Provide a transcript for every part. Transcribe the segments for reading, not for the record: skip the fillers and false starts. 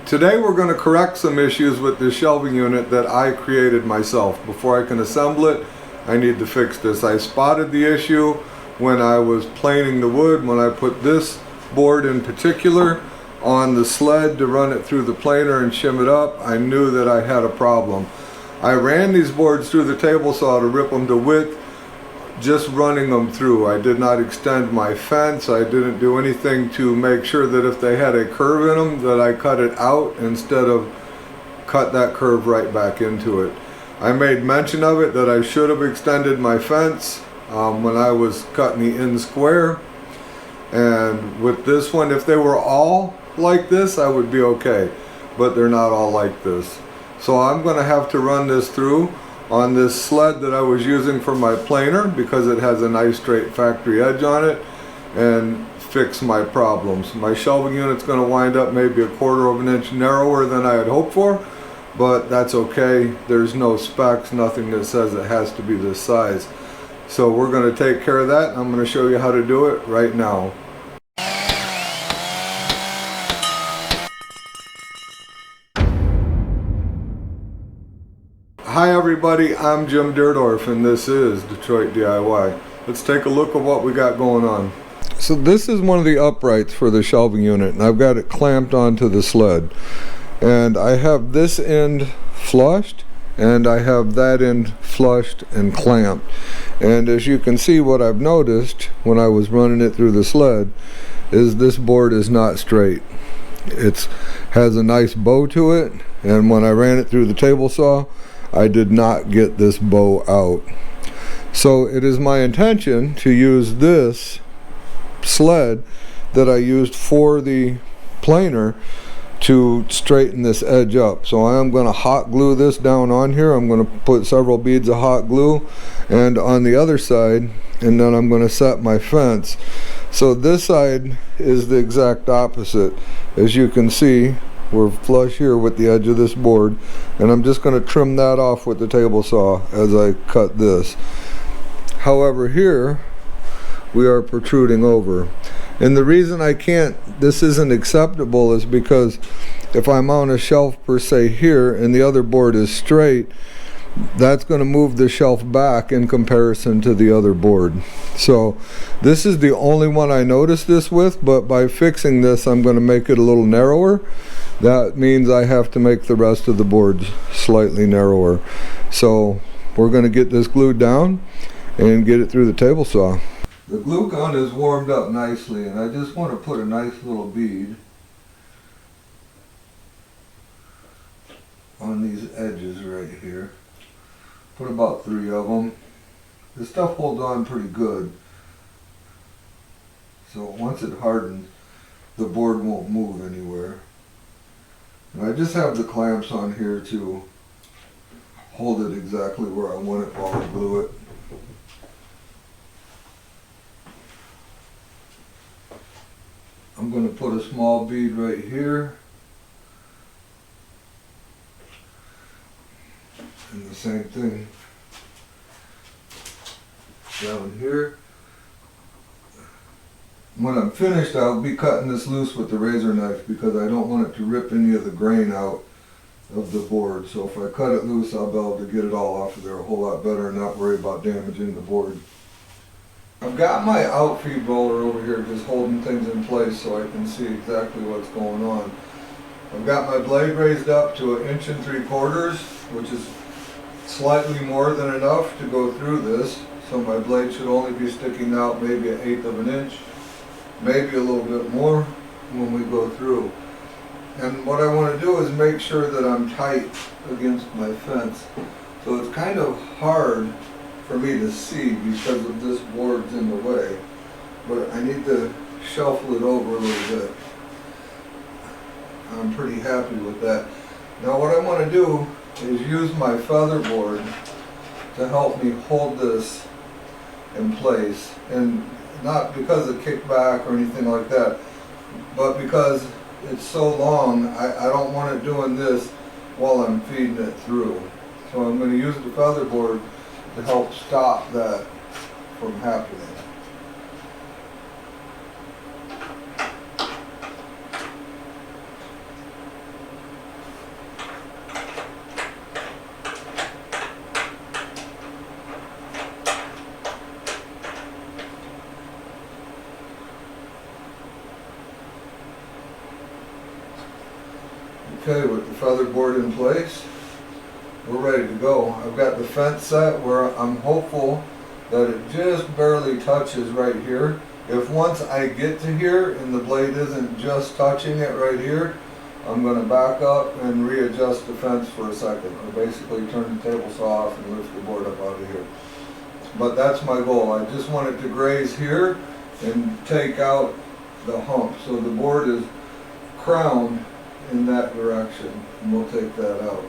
Today we're going to correct some issues with this shelving unit that I created myself. Before I can assemble it, I need to fix this. I spotted the issue when I was planing the wood, when I put this board in particular on the sled to run it through the planer and shim it up. I knew that I had a problem. I ran these boards through the table saw to rip them to width, just running them through. I did not extend my fence. I didn't do anything to make sure that if they had a curve in them that I cut it out instead of cut that curve right back into it. I made mention of it that I should have extended my fence when I was cutting the end square. And with this one, if they were all like this, I would be okay. But they're not all like this. So I'm going to have to run this through on this sled that I was using for my planer because it has a nice straight factory edge on it, and fix my problems. My shelving unit's going to wind up maybe 1/4 of an inch narrower than I had hoped for, but that's okay. There's no specs, nothing that says it has to be this size. So we're going to take care of that. I'm going to show you how to do it right now. Hi everybody, I'm Jim Dierdorf and this is Detroit DIY. Let's take a look at what we got going on. So this is one of the uprights for the shelving unit, and I've got it clamped onto the sled. And I have this end flushed and I have that end flushed and clamped. And as you can see, what I've noticed when I was running it through the sled is this board is not straight. It has a nice bow to it, and when I ran it through the table saw, I did not get this bow out. So it is my intention to use this sled that I used for the planer to straighten this edge up. So I am going to hot glue this down on here. I'm going to put several beads of hot glue and on the other side, and then I'm going to set my fence. So this side is the exact opposite. As you can see, we're flush here with the edge of this board, and I'm just going to trim that off with the table saw as I cut this. However, here we are protruding over, and the reason this isn't acceptable is because if I mount a shelf per se here and the other board is straight, that's going to move the shelf back in comparison to the other board. So this is the only one I noticed this with, but by fixing this I'm going to make it a little narrower. That means I have to make the rest of the boards slightly narrower. So we're going to get this glued down and get it through the table saw. The glue gun is warmed up nicely, and I just want to put a nice little bead on these edges right here. Put about 3 of them. This stuff holds on pretty good. So once it hardens, the board won't move anywhere. And I just have the clamps on here to hold it exactly where I want it while I glue it. I'm going to put a small bead right here. And the same thing down here. When I'm finished, I'll be cutting this loose with the razor knife because I don't want it to rip any of the grain out of the board. So if I cut it loose, I'll be able to get it all off of there a whole lot better and not worry about damaging the board. I've got my outfeed roller over here just holding things in place so I can see exactly what's going on. I've got my blade raised up to 1 3/4 inches, which is slightly more than enough to go through this. So my blade should only be sticking out maybe 1/8 of an inch. Maybe a little bit more when we go through. And what I want to do is make sure that I'm tight against my fence. So it's kind of hard for me to see because of this board's in the way. But I need to shuffle it over a little bit. I'm pretty happy with that. Now what I want to do is use my feather board to help me hold this in place. And not because of kickback or anything like that, but because it's so long, I don't want it doing this while I'm feeding it through. So I'm going to use the feather board to help stop that from happening. Okay, with the feather board in place, we're ready to go. I've got the fence set where I'm hopeful that it just barely touches right here. If once I get to here and the blade isn't just touching it right here, I'm going to back up and readjust the fence for a second, or basically turn the table saw off and lift the board up out of here. But that's my goal. I just want it to graze here and take out the hump. So the board is crowned in that direction, and we'll take that out.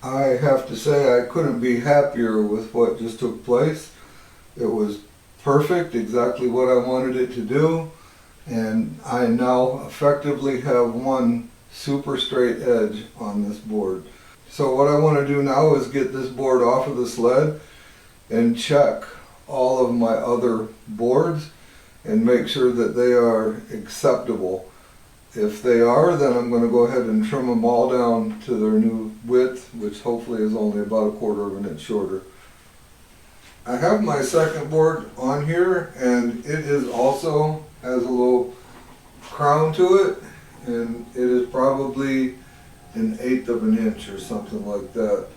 I have to say I couldn't be happier with what just took place. It was perfect, exactly what I wanted it to do, and I now effectively have one super straight edge on this board. So what I want to do now is get this board off of the sled and check all of my other boards and make sure that they are acceptable. If they are, then I'm going to go ahead and trim them all down to their new width, which hopefully is only about 1/4 of an inch shorter. I have my second board on here, and it is also has a little crown to it, and it is probably 1/8 of an inch or something like that.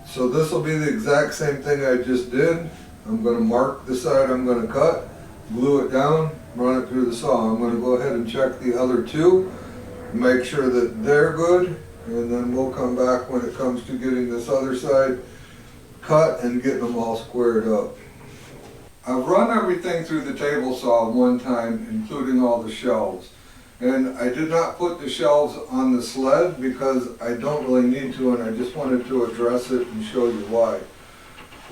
So this will be the exact same thing I just did. I'm going to mark the side I'm going to cut, glue it down, run it through the saw. I'm going to go ahead and check the other two, make sure that they're good, and then we'll come back when it comes to getting this other side cut and getting them all squared up. I've run everything through the table saw one time, including all the shelves. And I did not put the shelves on the sled because I don't really need to, and I just wanted to address it and show you why.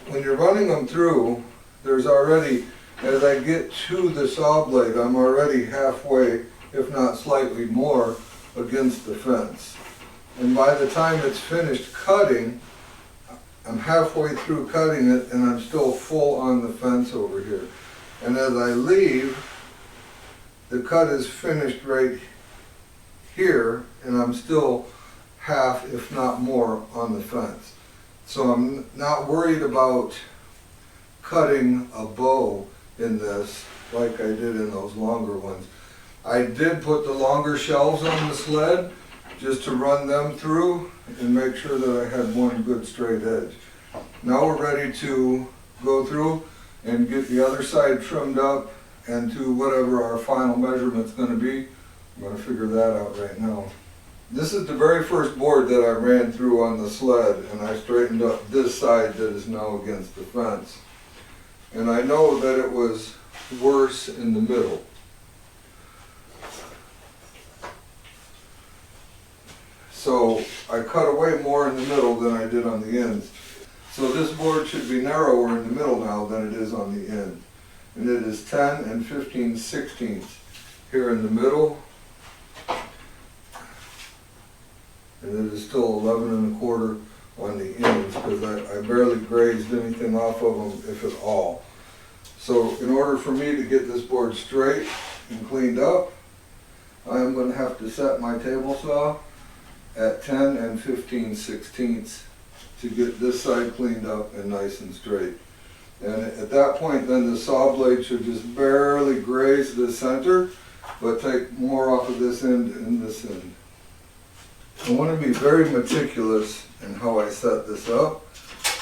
When you're running them through, there's already, as I get to the saw blade, I'm already halfway, if not slightly more, against the fence. And by the time it's finished cutting, I'm halfway through cutting it and I'm still full on the fence over here. And as I leave, the cut is finished right here and I'm still half, if not more, on the fence. So I'm not worried about cutting a bow in this like I did in those longer ones. I did put the longer shelves on the sled just to run them through and make sure that I had one good straight edge. Now we're ready to go through and get the other side trimmed up and to whatever our final measurement's going to be. I'm going to figure that out right now. This is the very first board that I ran through on the sled, and I straightened up this side that is now against the fence. And I know that it was worse in the middle. So I cut away more in the middle than I did on the ends. So this board should be narrower in the middle now than it is on the end. And it is 10 and 15/16 here in the middle. And it is still 11 1/4 on the ends because I barely grazed anything off of them, if at all. So in order for me to get this board straight and cleaned up, I am going to have to set my table saw at 10 and 15/16 to get this side cleaned up and nice and straight. And at that point then the saw blade should just barely graze the center, but take more off of this end and this end. I want to be very meticulous in how I set this up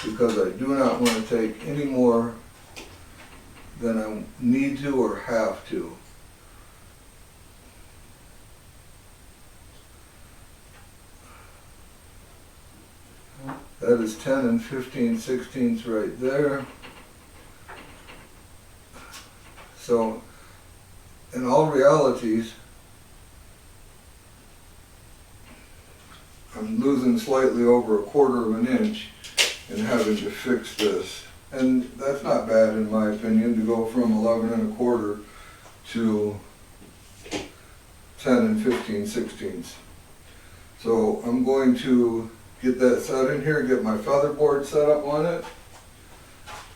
because I do not want to take any more than I need to or have to. That is 10 and 15/16 right there. So, in all realities, I'm losing slightly over 1/4 of an inch in having to fix this. And that's not bad in my opinion, to go from 11 1/4 to 10 and 15/16. So I'm going to get that set in here, get my feather board set up on it,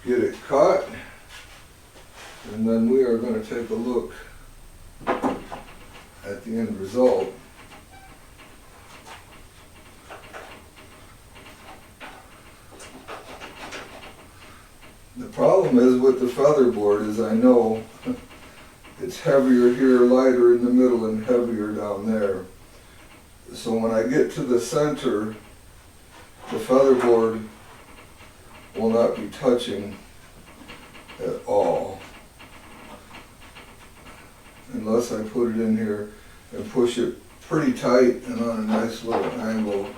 get it cut, and then we are going to take a look at the end result. The problem is with the feather board is I know it's heavier here, lighter in the middle, and heavier down there. So when I get to the center, the feather board will not be touching at all, unless I put it in here and push it pretty tight and on a nice little angle.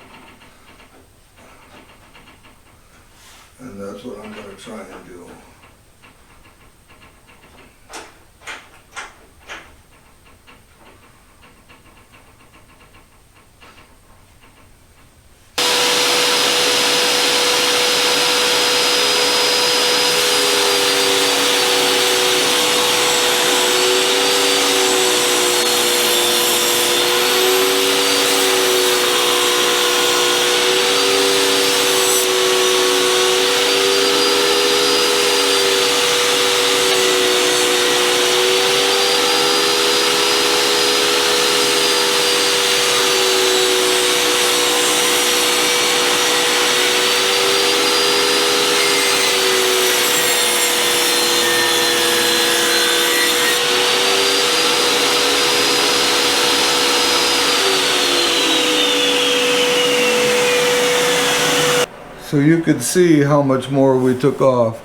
And that's what I'm going to try and do. So you could see how much more we took off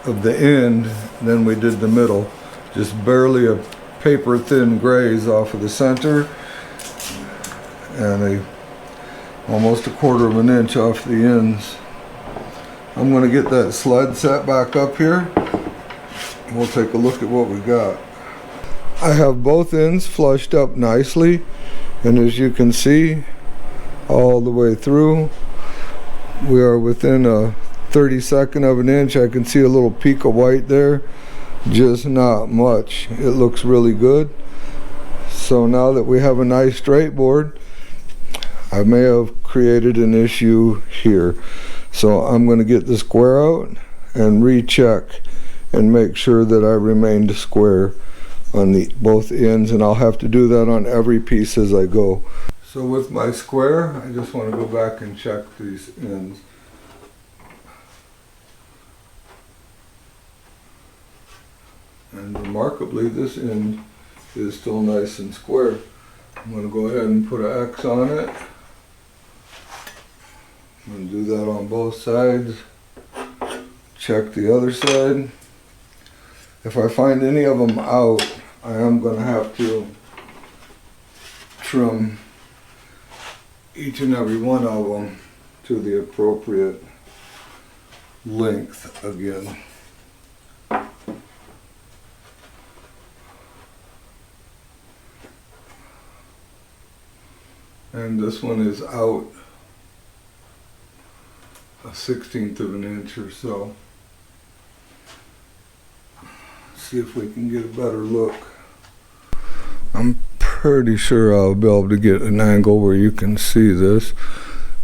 of the end than we did the middle. Just barely a paper thin graze off of the center, and almost 1/4 of an inch off the ends. I'm going to get that sled set back up here. We'll take a look at what we got. I have both ends flushed up nicely, and as you can see, all the way through, we are within a 32nd of an inch. I can see a little peak of white there, just not much. It looks really good. So now that we have a nice straight board, I may have created an issue here. So I'm going to get the square out and recheck and make sure that I remained square on both ends, and I'll have to do that on every piece as I go. So with my square, I just want to go back and check these ends. And remarkably, this end is still nice and square. I'm going to go ahead and put an X on it. I'm going to do that on both sides. Check the other side. If I find any of them out, I am going to have to trim each and every one of them to the appropriate length again. And this one is out a 1/16 of an inch or so. See if we can get a better look. I'm pretty sure I'll be able to get an angle where you can see this.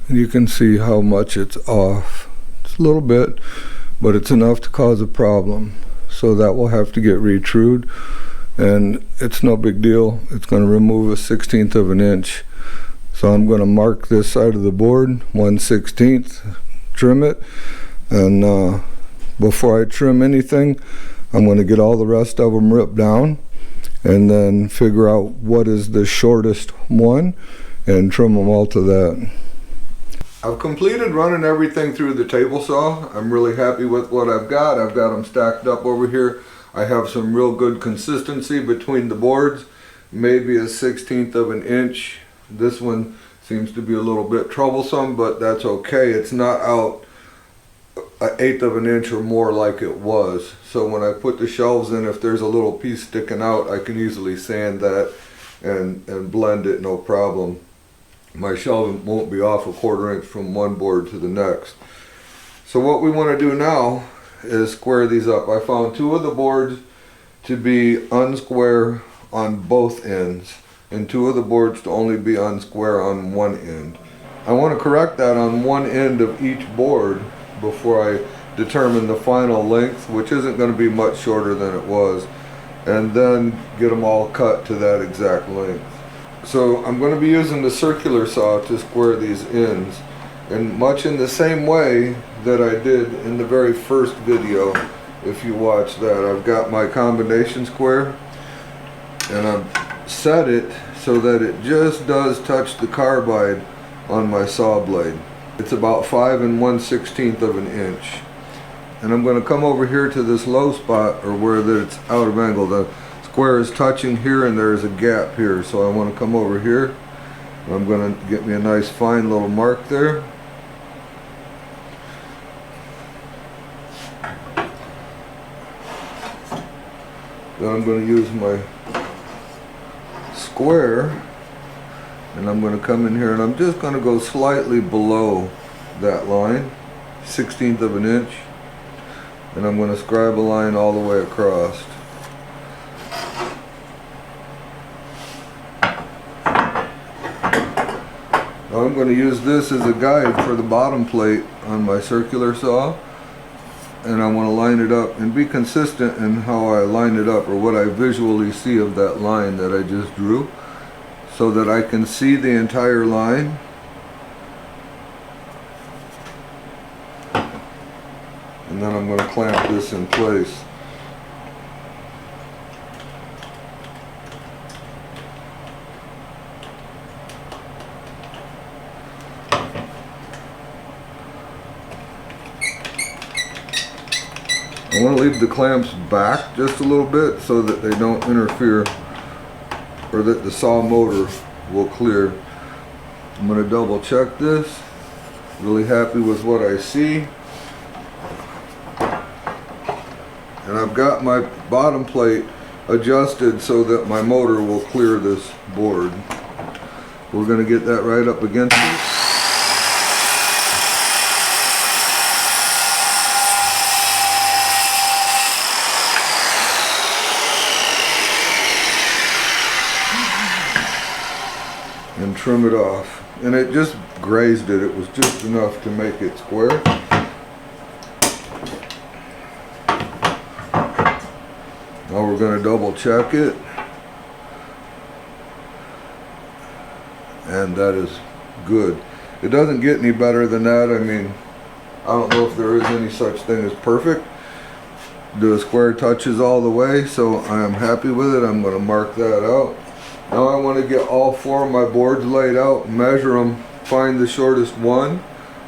You can see how much it's off. It's a little bit, but it's enough to cause a problem. So that will have to get retrued, and it's no big deal. It's going to remove a 1/16 of an inch. So I'm going to mark this side of the board 1/16, trim it, and before I trim anything, I'm going to get all the rest of them ripped down and then figure out what is the shortest one and trim them all to that. I've completed running everything through the table saw. I'm really happy with what I've got. I've got them stacked up over here. I have some real good consistency between the boards, maybe a 1/16 of an inch. This one seems to be a little bit troublesome, but that's okay. It's not out an 1/8 of an inch or more like it was. So when I put the shelves in, if there's a little piece sticking out, I can easily sand that and blend it, no problem. My shelving won't be off a 1/4 inch from one board to the next. So what we want to do now is square these up. I found 2 of the boards to be unsquare on both ends, and 2 of the boards to only be unsquare on one end. I want to correct that on one end of each board before I determine the final length, which isn't going to be much shorter than it was, and then get them all cut to that exact length. So I'm going to be using the circular saw to square these ends, and much in the same way that I did in the very first video. If you watch that, I've got my combination square and I've set it so that it just does touch the carbide on my saw blade. It's about 5 1/16 of an inch. And I'm going to come over here to this low spot, or where it's out of angle. The square is touching here and there's a gap here, so I want to come over here. I'm going to get me a nice fine little mark there. Then I'm going to use my square, and I'm going to come in here and I'm just going to go slightly below that line, 1/16 of an inch, and I'm going to scribe a line all the way across. Now I'm going to use this as a guide for the bottom plate on my circular saw, and I want to line it up and be consistent in how I line it up, or what I visually see of that line that I just drew, so that I can see the entire line. And then I'm going to clamp this in place. I want to leave the clamps back just a little bit so that they don't interfere, or that the saw motor will clear. I'm going to double check this. Really happy with what I see. And I've got my bottom plate adjusted so that my motor will clear this board. We're going to get that right up against it. And trim it off. And it just grazed it. It was just enough to make it square. Now we're going to double check it. And that is good. It doesn't get any better than that. I mean, I don't know if there is any such thing as perfect. The square touches all the way, so I am happy with it. I'm going to mark that out. Now I want to get all 4 of my boards laid out, measure them, find the shortest one,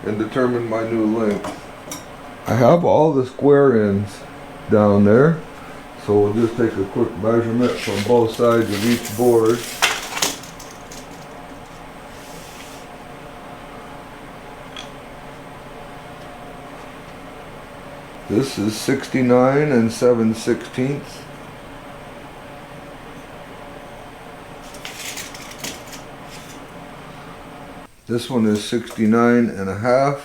and determine my new length. I have all the square ends down there, so we'll just take a quick measurement from both sides of each board. This is 69 7/16. This one is 69 1/2.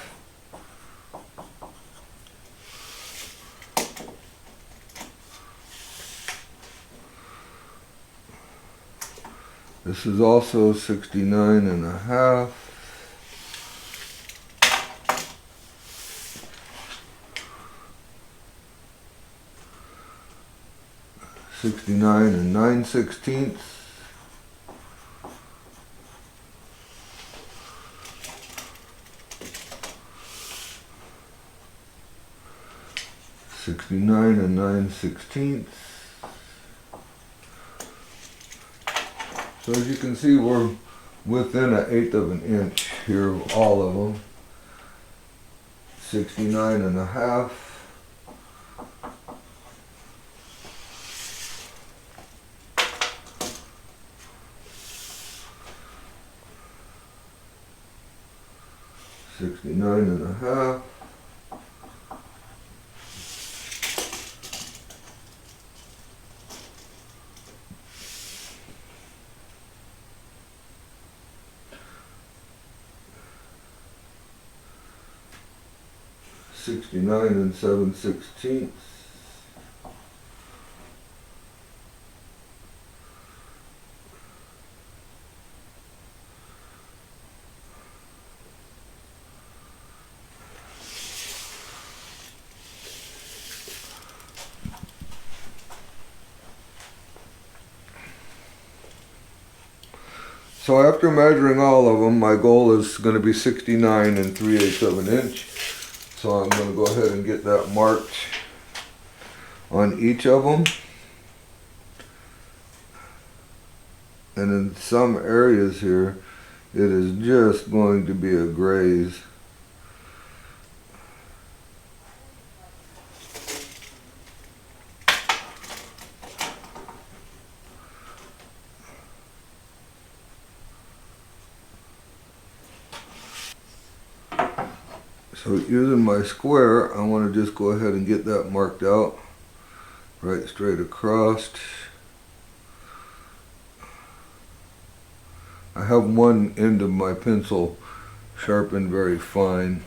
This is also 69 1/2. $69 9/16. $69 9/16. So as you can see, we're within an 1/8 of an inch here of all of them. 69 and a half. 69 and a half. 69 and 7/16. So after measuring all of them, my goal is going to be 69 and 3/8 of an inch. So I'm going to go ahead and get that marked on each of them. And in some areas here, it is just going to be a graze. So using my square, I want to just go ahead and get that marked out right straight across. I have one end of my pencil sharpened very fine.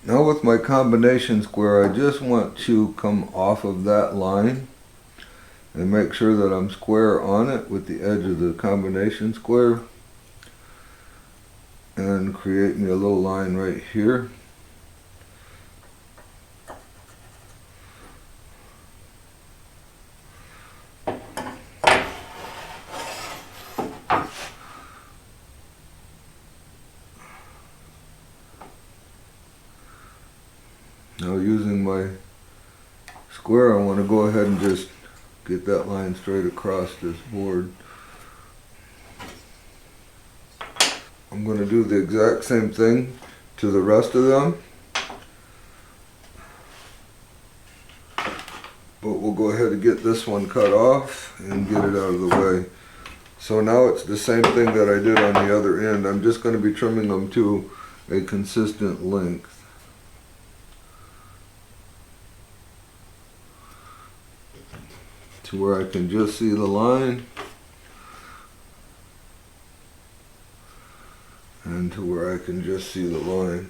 Now with my combination square, I just want to come off of that line and make sure that I'm square on it with the edge of the combination square, and create me a little line right here. Now using my square, I want to go ahead and just get that line straight across this board. I'm going to do the exact same thing to the rest of them, but we'll go ahead and get this one cut off and get it out of the way. So now it's the same thing that I did on the other end. I'm just going to be trimming them to a consistent length. To where I can just see the line, and to where I can just see the line.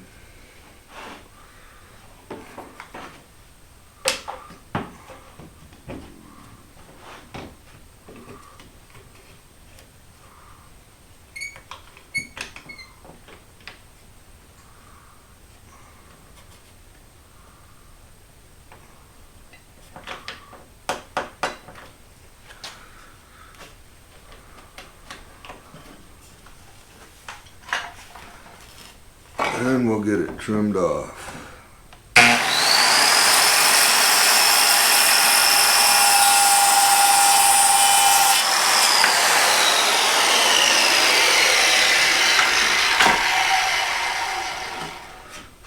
And we'll get it trimmed off.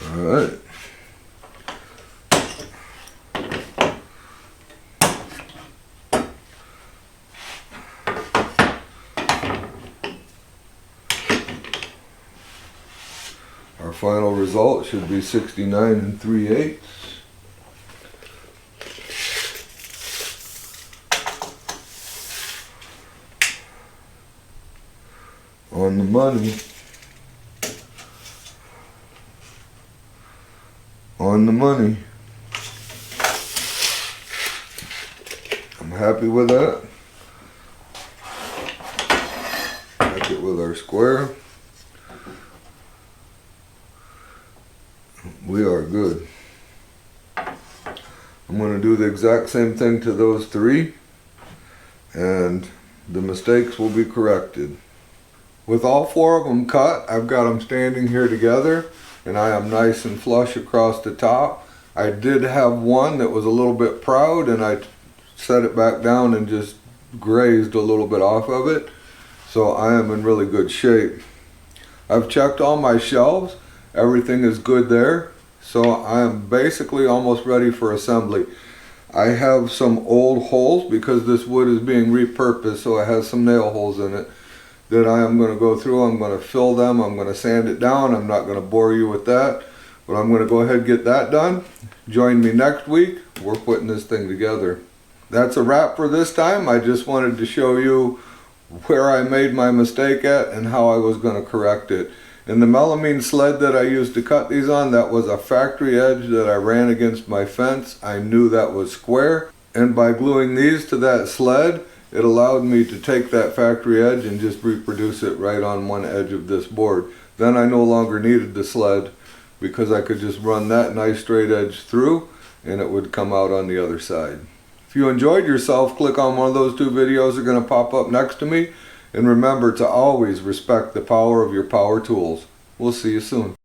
All right. Our final result should be 69 and 3/8. On the money. On the money. I'm happy with that. Happy with our square. We are good. I'm going to do the exact same thing to those three. and the mistakes will be corrected. With all 4 of them cut, I've got them standing here together, and I am nice and flush across the top. I did have one that was a little bit proud, and I set it back down and just grazed a little bit off of it. So I am in really good shape. I've checked all my shelves. Everything is good there. So I am basically almost ready for assembly. I have some old holes because this wood is being repurposed, so it has some nail holes in it that I am going to go through. I'm going to fill them. I'm going to sand it down. I'm not going to bore you with that, but I'm going to go ahead and get that done. Join me next week. We're putting this thing together. That's a wrap for this time. I just wanted to show you where I made my mistake at and how I was going to correct it. In the melamine sled that I used to cut these on, that was a factory edge that I ran against my fence. I knew that was square, and by gluing these to that sled, it allowed me to take that factory edge and just reproduce it right on one edge of this board. Then I no longer needed the sled because I could just run that nice straight edge through and it would come out on the other side. If you enjoyed yourself, click on one of those 2 videos that are going to pop up next to me. And remember to always respect the power of your power tools. We'll see you soon.